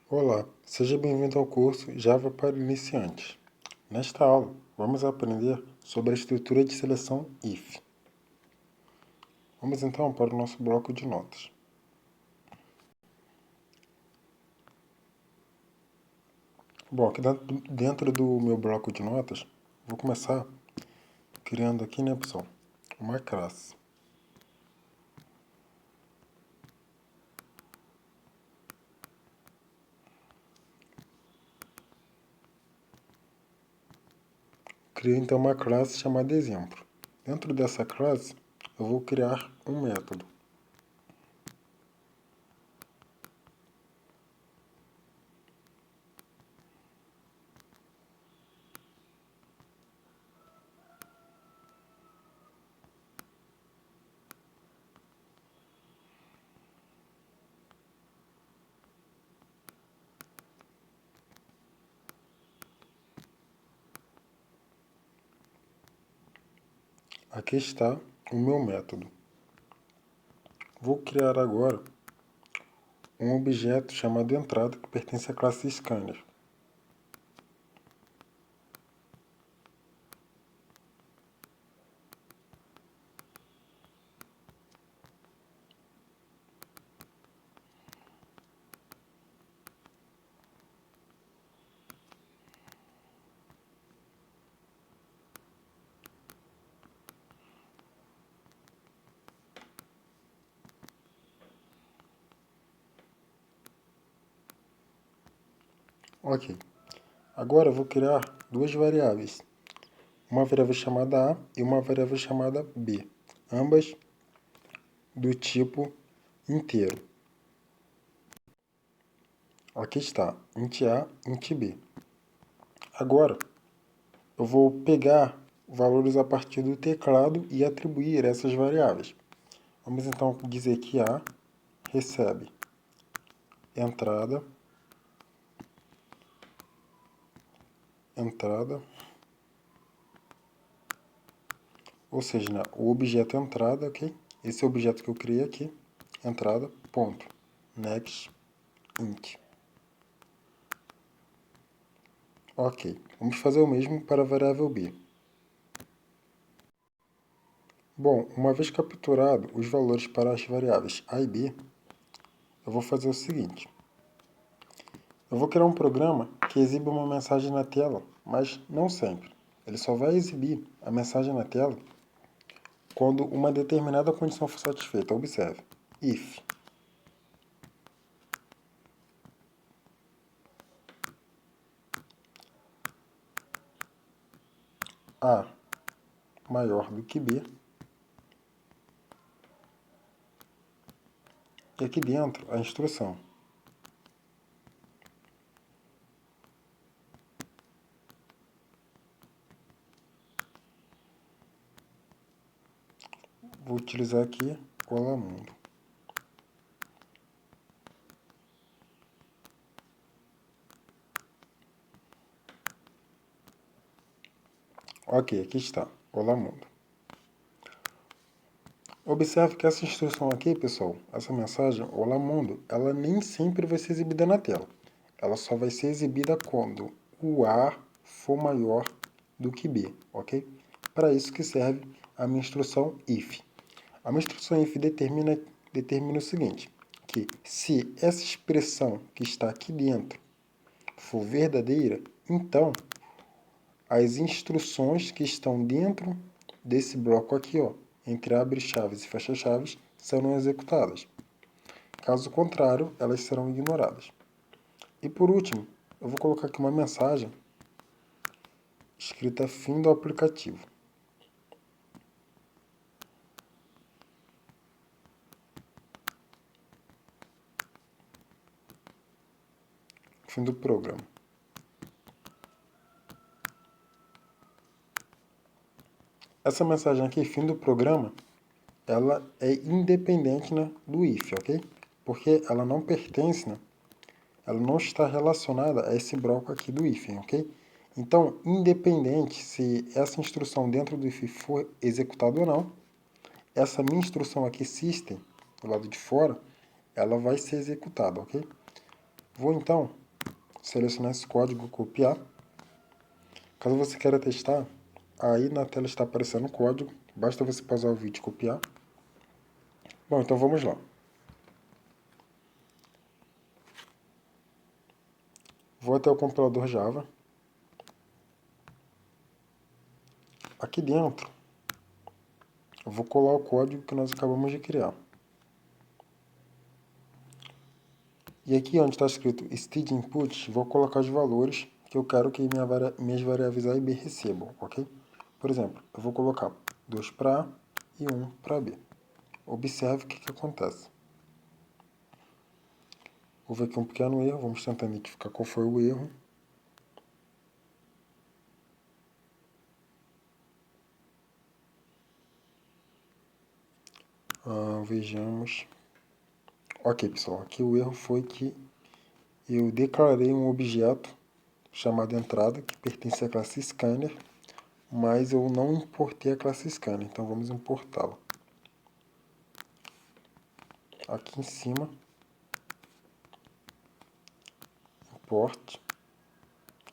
Olá, seja bem-vindo ao curso Java para iniciantes. Nesta aula, vamos aprender sobre a estrutura de seleção if. Vamos então para o nosso bloco de notas. Bom, aqui dentro do meu bloco de notas, vou começar criando aqui, né, pessoal, uma classe. Criei então uma classe chamada exemplo. Dentro dessa classe, eu vou criar um método. Aqui está o meu método. Vou criar agora um objeto chamado entrada que pertence à classe scanner. Ok. Agora eu vou criar duas variáveis. Uma variável chamada A e uma variável chamada B. Ambas do tipo inteiro. Aqui está, int A, int B. Agora, eu vou pegar valores a partir do teclado e atribuir essas variáveis. Vamos então dizer que A recebe entrada, ou seja, né, o objeto entrada, ok? Esse é o objeto que eu criei aqui, entrada, ponto, next, int. Ok, vamos fazer o mesmo para a variável B. Bom, uma vez capturado os valores para as variáveis A e B, eu vou fazer o seguinte. Eu vou criar um programa que exibe uma mensagem na tela, mas não sempre. Ele só vai exibir a mensagem na tela quando uma determinada condição for satisfeita. Observe. If A maior do que B, e aqui dentro a instrução. Vou utilizar aqui o Olá Mundo. Ok, aqui está. Olá Mundo. Observe que essa instrução aqui, pessoal, essa mensagem, Olá Mundo, ela nem sempre vai ser exibida na tela. Ela só vai ser exibida quando o A for maior do que B, ok? Para isso que serve a minha instrução if. A minha instrução if determina o seguinte, que se essa expressão que está aqui dentro for verdadeira, então as instruções que estão dentro desse bloco aqui, ó, entre abre chaves e fecha chaves, serão executadas. Caso contrário, elas serão ignoradas. E por último, eu vou colocar aqui uma mensagem escrita fim do aplicativo. Fim do programa. Essa mensagem aqui, fim do programa, ela é independente, né, do if, ok? Porque ela não pertence, né, ela não está relacionada a esse bloco aqui do if, ok? Então, independente se essa instrução dentro do if for executada ou não, essa minha instrução aqui, system, do lado de fora, ela vai ser executada, ok? Vou então selecionar esse código, copiar. Caso você queira testar, aí na tela está aparecendo o código, basta você pausar o vídeo e copiar. Bom, então vamos lá. Vou até o compilador Java. Aqui dentro, eu vou colar o código que nós acabamos de criar. E aqui onde está escrito std input, vou colocar os valores que eu quero que minhas variáveis A e B recebam, ok? Por exemplo, eu vou colocar 2 para A e 1 para B. Observe o que acontece. Houve aqui um pequeno erro, vamos tentar identificar qual foi o erro. Vejamos. Ok, pessoal, aqui o erro foi que eu declarei um objeto chamado entrada, que pertence à classe scanner, mas eu não importei a classe scanner, então vamos importá-la. Aqui em cima, import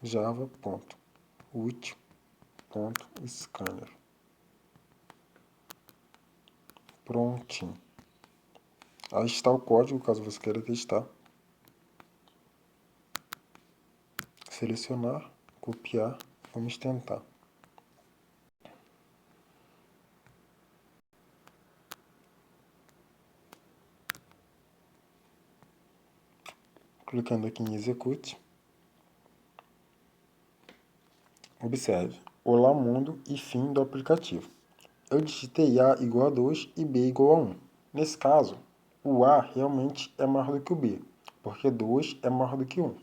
java.util.scanner. Prontinho. Aí está o código, caso você queira testar. Selecionar, copiar, vamos tentar. Clicando aqui em Execute. Observe, olá mundo e fim do aplicativo. Eu digitei A igual a 2 e B igual a 1. Nesse caso, o A realmente é maior do que o B, porque 2 é maior do que 1.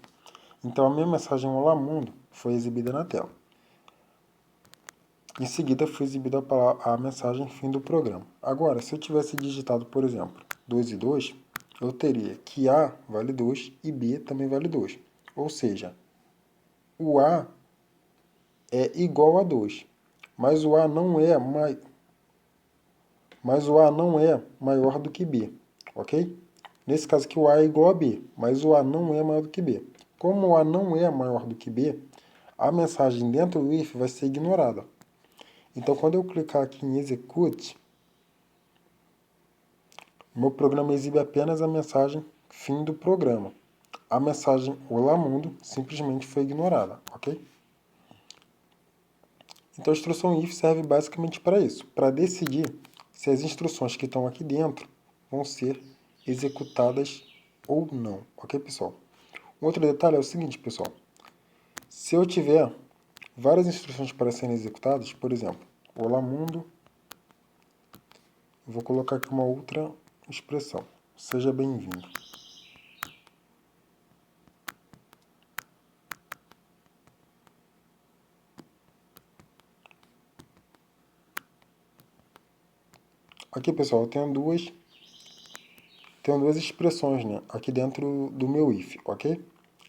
Então a minha mensagem olá mundo foi exibida na tela. Em seguida foi exibida a mensagem fim do programa. Agora, se eu tivesse digitado, por exemplo, 2 e 2, eu teria que A vale 2 e B também vale 2. Ou seja, o A é igual a 2, mas o A não é maior do que B, ok? Nesse caso aqui o A é igual a B, mas o A não é maior do que B. Como o A não é maior do que B, a mensagem dentro do if vai ser ignorada. Então quando eu clicar aqui em Execute, meu programa exibe apenas a mensagem fim do programa. A mensagem olá mundo simplesmente foi ignorada, ok? Então a instrução if serve basicamente para isso, para decidir se as instruções que estão aqui dentro vão ser executadas ou não, ok, pessoal? Um outro detalhe é o seguinte, pessoal. Se eu tiver várias instruções para serem executadas, por exemplo, olá mundo, vou colocar aqui uma outra expressão, seja bem-vindo. Aqui, pessoal, eu tenho duas expressões, né, aqui dentro do meu if, ok?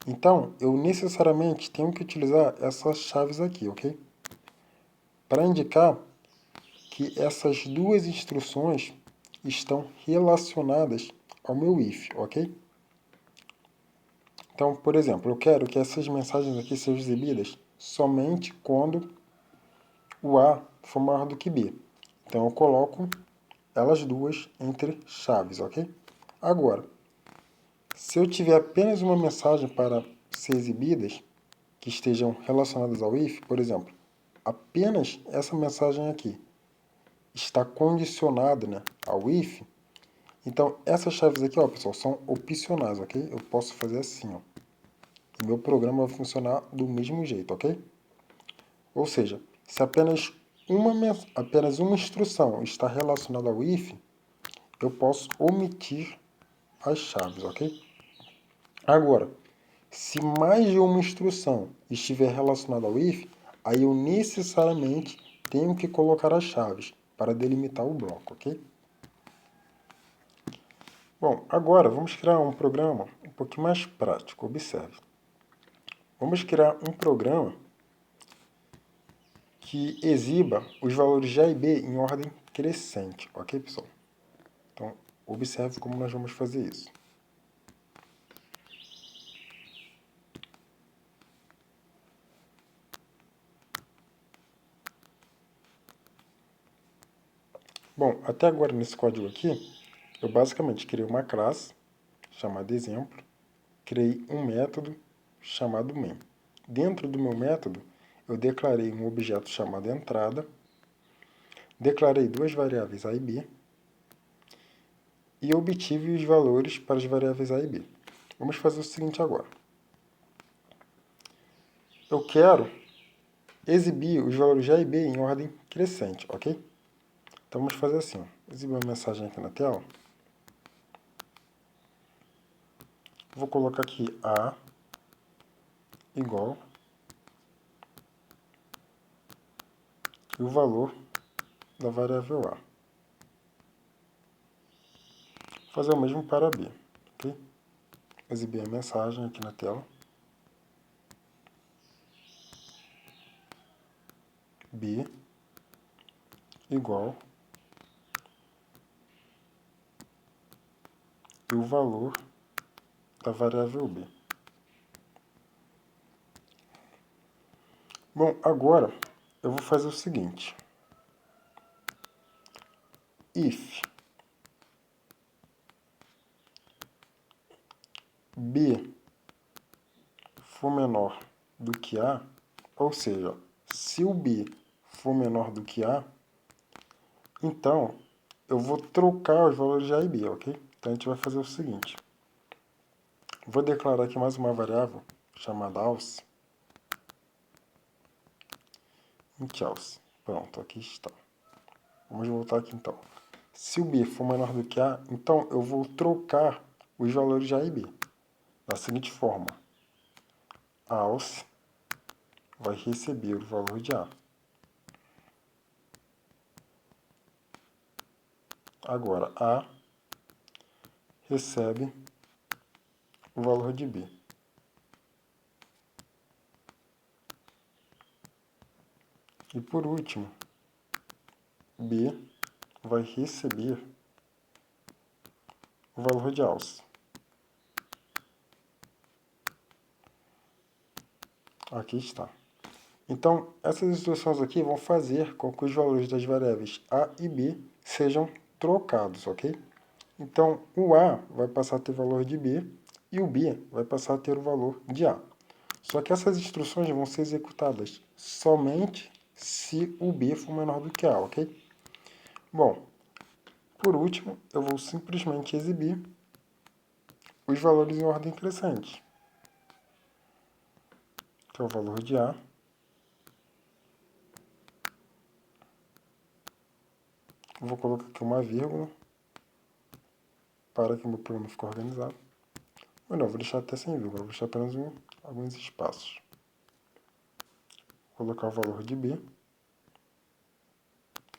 Então, eu necessariamente tenho que utilizar essas chaves aqui, ok? Para indicar que essas duas instruções estão relacionadas ao meu if, ok? Então, por exemplo, eu quero que essas mensagens aqui sejam exibidas somente quando o A for maior do que B. Então, eu coloco elas duas entre chaves, ok? Agora, se eu tiver apenas uma mensagem para ser exibidas, que estejam relacionadas ao if, por exemplo, apenas essa mensagem aqui está condicionada, né, ao if, então essas chaves aqui, ó, pessoal, são opcionais, ok? Eu posso fazer assim, ó. E meu programa vai funcionar do mesmo jeito, ok? Ou seja, se apenas uma instrução está relacionada ao if, eu posso omitir as chaves, ok? Agora, se mais de uma instrução estiver relacionada ao if, aí eu necessariamente tenho que colocar as chaves para delimitar o bloco, ok? Bom, agora vamos criar um programa um pouquinho mais prático, observe. Vamos criar um programa que exiba os valores de A e B em ordem crescente, ok, pessoal? Então, observe como nós vamos fazer isso. Bom, até agora nesse código aqui, eu basicamente criei uma classe chamada exemplo, criei um método chamado main. Dentro do meu método, eu declarei um objeto chamado entrada, declarei duas variáveis a e b, e obtive os valores para as variáveis a e b. Vamos fazer o seguinte agora. Eu quero exibir os valores de a e b em ordem crescente, ok? Então vamos fazer assim, ó. Exibir uma mensagem aqui na tela. Vou colocar aqui a igual e o valor da variável a. Vou fazer o mesmo para b, ok? Exibir a mensagem aqui na tela. B igual e o valor da variável b. Bom, agora eu vou fazer o seguinte. If b for menor do que a, ou seja, se o b for menor do que a, então eu vou trocar os valores de a e b, ok? Então a gente vai fazer o seguinte. Vou declarar aqui mais uma variável chamada else. Else. Pronto, aqui está. Vamos voltar aqui então. Se o b for menor do que a, então eu vou trocar os valores de a e b. Da seguinte forma. Else vai receber o valor de a. Agora, a recebe o valor de b. E por último, b vai receber o valor de else. Aqui está. Então, essas instruções aqui vão fazer com que os valores das variáveis a e b sejam trocados, ok? Então, o a vai passar a ter o valor de b e o b vai passar a ter o valor de a. Só que essas instruções vão ser executadas somente se o b for menor do que a, ok? Bom, por último, eu vou simplesmente exibir os valores em ordem crescente, que é o valor de a, vou colocar aqui uma vírgula, para que o meu programa fique organizado. Ou não, vou deixar até sem vírgula, vou deixar apenas alguns espaços. Vou colocar o valor de b,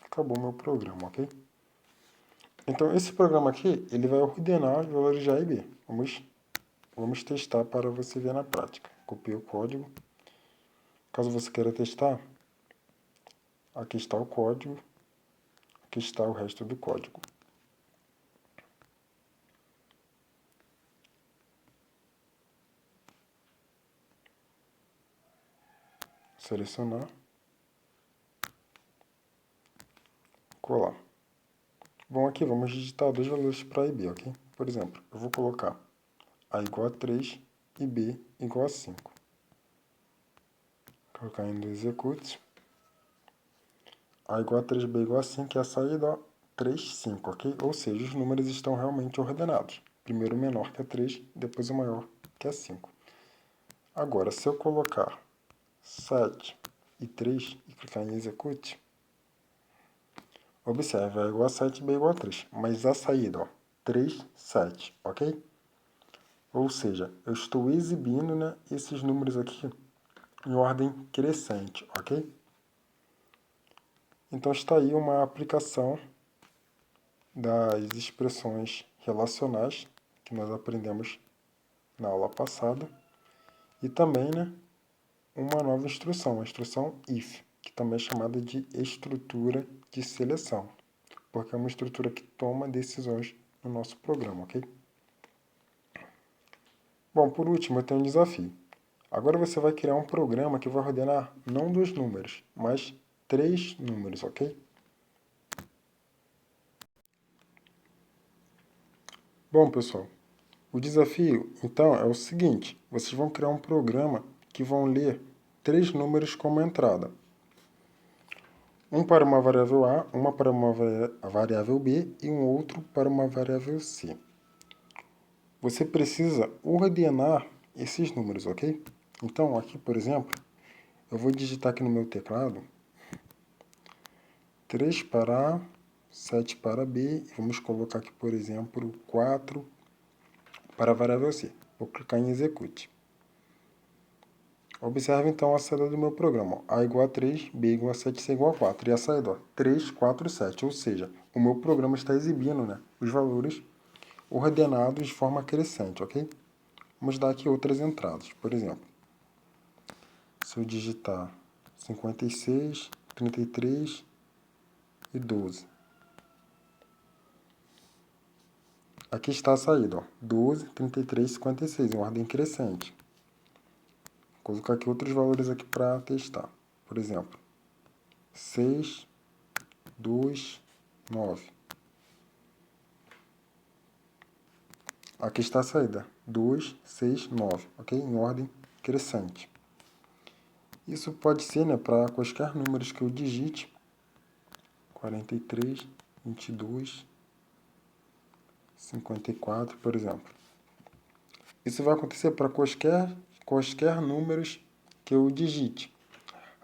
acabou o meu programa, ok? Então, esse programa aqui, ele vai ordenar os valores de a e b. Vamos testar para você ver na prática. Copiei o código. Caso você queira testar, aqui está o código, aqui está o resto do código. Selecionar, colar. Bom, aqui vamos digitar dois valores para a e b, ok? Por exemplo, eu vou colocar a igual a 3 e b igual a 5. Colocar em execute. A igual a 3, b igual a 5 é a saída, ó, 3, 5, ok? Ou seja, os números estão realmente ordenados. Primeiro o menor que é 3, depois o maior que é 5. Agora, se eu colocar 7 e 3 e clicar em execute, observe, A igual a 7, B igual a 3. Mas a saída, ó, 3, 7, ok? Ou seja, eu estou exibindo, né, esses números aqui em ordem crescente, ok? Então está aí uma aplicação das expressões relacionais que nós aprendemos na aula passada. E também, né, uma nova instrução, a instrução if, que também é chamada de estrutura de seleção, porque é uma estrutura que toma decisões no nosso programa, ok? Bom, por último, eu tenho um desafio. Agora você vai criar um programa que vai ordenar não 2 números, mas 3 números, ok? Bom, pessoal, o desafio, então, é o seguinte. Vocês vão criar um programa que vão ler 3 números como entrada. Um para uma variável A, uma para uma variável B e um outro para uma variável C. Você precisa ordenar esses números, ok? Então, aqui, por exemplo, eu vou digitar aqui no meu teclado 3 para A, 7 para B, e vamos colocar aqui, por exemplo, 4 para a variável C. Vou clicar em Execute. Observe então a saída do meu programa. A igual a 3, B igual a 7, C igual a 4. E a saída, ó, 3, 4, 7. Ou seja, o meu programa está exibindo, né, os valores ordenados de forma crescente, ok? Vamos dar aqui outras entradas. Por exemplo, se eu digitar 56, 33 e 12. Aqui está a saída, ó, 12, 33, 56, em ordem crescente. Vou colocar aqui outros valores aqui para testar. Por exemplo, 6, 2, 9. Aqui está a saída, 2, 6, 9, ok? Em ordem crescente. Isso pode ser, né, para quaisquer números que eu digite, 43, 22, 54, por exemplo. Isso vai acontecer para quaisquer números que eu digite.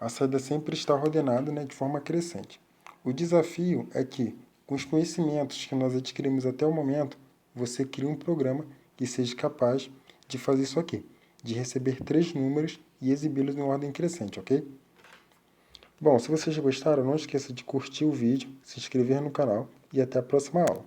A saída sempre está ordenada, né, de forma crescente. O desafio é que, com os conhecimentos que nós adquirimos até o momento, você crie um programa que seja capaz de fazer isso aqui, de receber 3 números e exibi-los em ordem crescente, ok? Bom, se vocês gostaram, não esqueça de curtir o vídeo, se inscrever no canal e até a próxima aula.